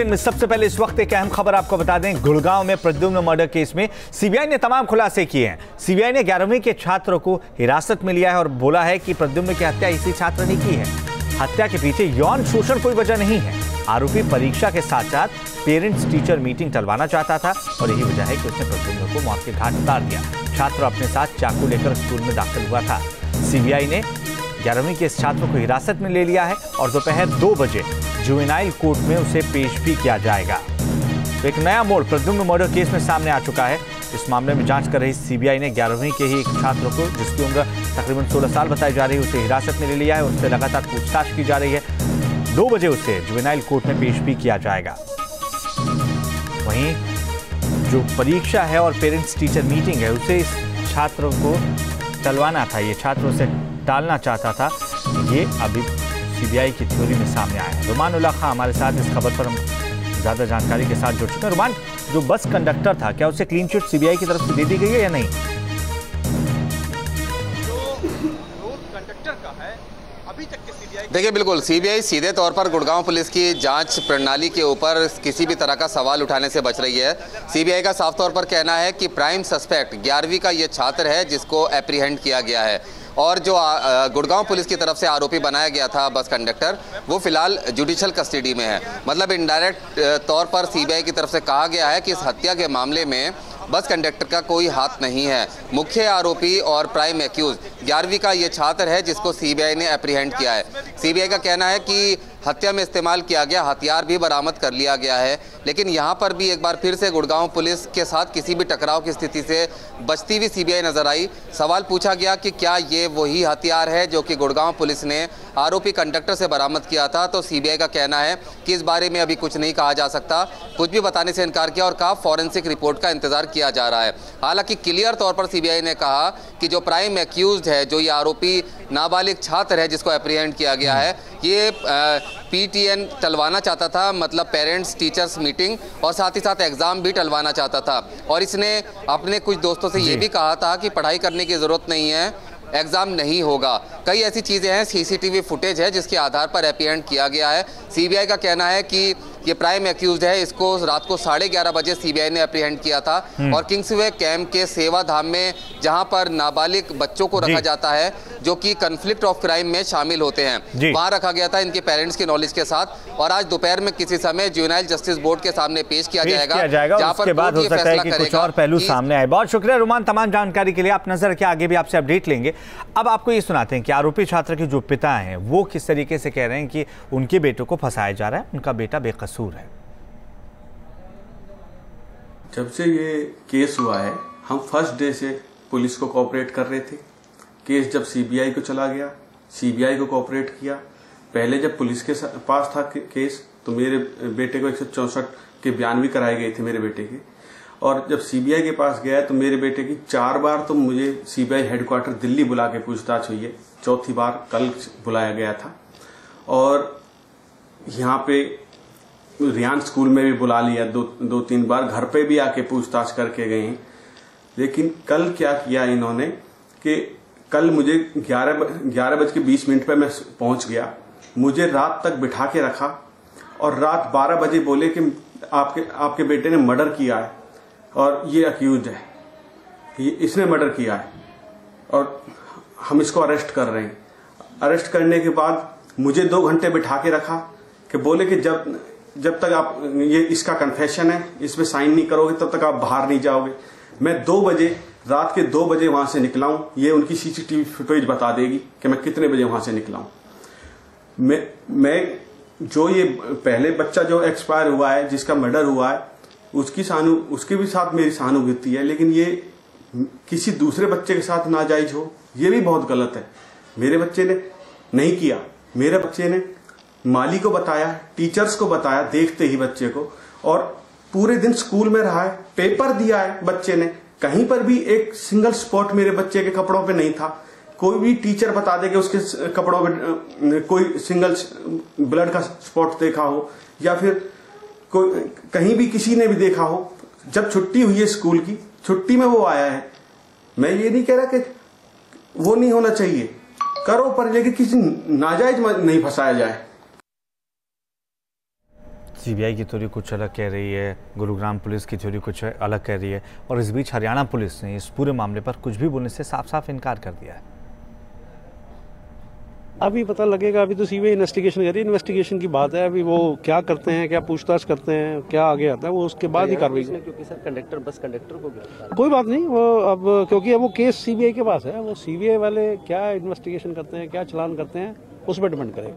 Bulletin में सबसे पहले इस वक्त एक अहम खबर आपको बता दें। गुड़गांव में प्रद्युम्न मर्डर केस में सीबीआई ने तमाम खुलासे किए हैं। सीबीआई ने 11वीं के छात्र को हिरासत में लिया है और बोला है कि प्रद्युम्न की हत्या इसी छात्र ने की है। हत्या के पीछे यौन शोषण कोई वजह नहीं है। आरोपी परीक्षा के साथ साथ पेरेंट्स टीचर मीटिंग टलवाना चाहता था और यही वजह है कि उसने प्रद्युम्न को मौत के घाट उतार दिया। छात्र अपने साथ चाकू लेकर स्कूल में दाखिल हुआ था। सीबीआई ने 11वीं के इस छात्र को हिरासत में ले लिया है और दोपहर 2 बजे जुवेनाइल कोर्ट में उसे पेश भी किया जाएगा। तो एक नया मोड़ प्रद्युम्न मर्डर केस में सामने आ चुका है। इस मामले में जांच कर रही सीबीआई ने 11वीं के ही एक छात्र को, जिसकी उम्र तकरीबन 16 साल बताई जा रही है, उसे हिरासत में ले लिया है। उससे लगातार पूछताछ की जा रही है। 2 बजे उसे जुवेनाइल कोर्ट में पेश भी किया जाएगा। वहीं जो परीक्षा है और पेरेंट्स टीचर मीटिंग है, उसे इस छात्र को टलवाना था। ये छात्र उसे टालना चाहता था। ये अभी सीबीआई की थ्योरी में सामने आया है। रुमान उल्लाह खां हमारे साथ इस खबर पर हम ज्यादा जानकारी के साथ जुड़ चुके हैं। रुमान, जो बस कंडक्टर था, क्या उसे क्लीन चिट सीबीआई की तरफ से दे दी गई है या नहीं? देखिए, बिल्कुल सीबीआई सीधे तौर पर गुड़गांव पुलिस की जांच प्रणाली के ऊपर किसी भी तरह का सवाल उठाने से बच रही है। सीबीआई का साफ तौर पर कहना है कि प्राइम सस्पेक्ट 11वीं का ये छात्र है जिसको एप्रीहेंड किया गया है और जो गुड़गांव पुलिस की तरफ से आरोपी बनाया गया था बस कंडक्टर, वो फिलहाल जुडिशियल कस्टडी में है। मतलब इनडायरेक्ट तौर पर सीबीआई की तरफ से कहा गया है कि इस हत्या के मामले में बस कंडक्टर का कोई हाथ नहीं है। मुख्य आरोपी और प्राइम एक्यूज 11वीं का ये छात्र है जिसको सीबीआई ने एप्रीहेंड किया है। सीबीआई का कहना है कि हत्या में इस्तेमाल किया गया हथियार भी बरामद कर लिया गया है, लेकिन यहाँ पर भी एक बार फिर से गुड़गांव पुलिस के साथ किसी भी टकराव की स्थिति से बचती हुई सीबीआई नजर आई। सवाल पूछा गया कि क्या ये वही हथियार है जो कि गुड़गांव पुलिस ने आरोपी कंडक्टर से बरामद किया था, तो सीबीआई का कहना है कि इस बारे में अभी कुछ नहीं कहा जा सकता। कुछ भी बताने से इनकार किया और कहा फॉरेंसिक रिपोर्ट का इंतजार किया जा रहा है। हालांकि क्लियर तौर पर सीबीआई ने कहा कि जो प्राइम एक्यूज्ड है, जो ये आरोपी नाबालिग छात्र है जिसको एप्रीहेंड किया गया है, ये पीटीएन टलवाना चाहता था, मतलब पेरेंट्स टीचर्स मीटिंग, और साथ ही साथ एग्ज़ाम भी टलवाना चाहता था। और इसने अपने कुछ दोस्तों से ये भी कहा था कि पढ़ाई करने की ज़रूरत नहीं है, एग्ज़ाम नहीं होगा। कई ऐसी चीज़ें हैं, सीसीटीवी फुटेज है जिसके आधार पर एप्रीहेंड किया गया है। सीबीआई का कहना है कि ये प्राइम एक्यूज्ड है, इसको रात को 11:30 बजे सीबीआई ने एप्रीहेंड किया था और किंग्सवे कैंप के सेवा धाम में, जहां पर नाबालिग बच्चों को रखा जाता है जो कि कन्फ्लिक्ट ऑफ क्राइम में शामिल होते हैं, वहां रखा गया था इनके पेरेंट्स की नॉलेज के साथ। और आज दोपहर में किसी समय जुवेनाइल जस्टिस बोर्ड के सामने पेश किया जाएगा, जहां पर बाद हो सकता है कि कुछ और पहलू सामने आए। बहुत शुक्रिया रुमान, तमाम जानकारी के लिए। आप नजर रखिए, आगे भी आपसे अपडेट लेंगे। अब आपको ये सुनाते हैं कि आरोपी छात्र के जो पिता हैं वो किस तरीके से कह रहे हैं कि उनके बेटे को फंसाया जा रहा है, उनका बेटा बेकसूर है। जब से ये केस हुआ है, हम फर्स्ट डे से पुलिस को कोऑपरेट कर रहे थे। केस जब सीबीआई को चला गया, सीबीआई को कोऑपरेट किया। पहले जब पुलिस के पास था केस, तो मेरे बेटे को 164 के बयान भी कराए गए थे मेरे बेटे के। और जब सीबीआई के पास गया तो मेरे बेटे की 4 बार तो मुझे सीबीआई हेडक्वार्टर दिल्ली बुला के पूछताछ हुई है। चौथी बार कल बुलाया गया था। और यहाँ पे रियान स्कूल में भी बुला लिया 2-3 बार, घर पे भी आके पूछताछ करके गए हैं। लेकिन कल क्या किया इन्होंने कि कल मुझे 11:20 पे मैं पहुंच गया। मुझे रात तक बिठा के रखा और रात 12 बजे बोले कि आपके बेटे ने मर्डर किया है और ये अक्यूज है, इसने मर्डर किया है और हम इसको अरेस्ट कर रहे हैं। अरेस्ट करने के बाद मुझे 2 घंटे बिठा के रखा कि बोले कि जब तक आप ये इसका कन्फेशन है, इस पे साइन नहीं करोगे तब तक आप बाहर नहीं जाओगे। मैं 2 बजे, रात के 2 बजे वहां से निकला हूं। ये उनकी सीसीटीवी फुटेज बता देगी कि मैं कितने बजे वहां से निकला हूं। मैं जो ये पहले बच्चा जो एक्सपायर हुआ है, जिसका मर्डर हुआ है, उसके भी साथ मेरी सहानुभूति है, लेकिन ये किसी दूसरे बच्चे के साथ नाजायज हो, ये भी बहुत गलत है। मेरे बच्चे ने नहीं किया, मेरे बच्चे ने माली को बताया, टीचर्स को बताया देखते ही बच्चे को, और पूरे दिन स्कूल में रहा है, पेपर दिया है बच्चे ने। कहीं पर भी एक सिंगल स्पॉट मेरे बच्चे के कपड़ों पे नहीं था। कोई भी टीचर बता दे कि उसके कपड़ों पे कोई सिंगल ब्लड का स्पॉट देखा हो, या फिर कोई कहीं भी किसी ने भी देखा हो। जब छुट्टी हुई है स्कूल की, छुट्टी में वो आया है। मैं ये नहीं कह रहा कि वो नहीं होना चाहिए, करो, पर लेकिन किसी नाजायज नहीं फंसाया जाए। सीबीआई की थ्योरी कुछ अलग कह रही है, गुरुग्राम पुलिस की थ्योरी कुछ अलग कह रही है, और इस बीच हरियाणा पुलिस ने इस पूरे मामले पर कुछ भी बोलने से साफ साफ इनकार कर दिया है। अभी पता लगेगा, अभी तो सीबीआई इन्वेस्टिगेशन कर रही है, इन्वेस्टिगेशन की बात है। अभी वो क्या करते हैं, क्या पूछताछ करते हैं, क्या आगे आता है, वो उसके बाद ही कार्रवाई। क्योंकि सर कंडक्टर, बस कंडक्टर को गिरफ्तार, कोई बात नहीं, वो अब क्योंकि वो केस सीबीआई के पास है, वो सीबीआई वाले क्या इन्वेस्टिगेशन करते हैं, क्या चलान करते हैं, उस पर डिपेंड करेगा।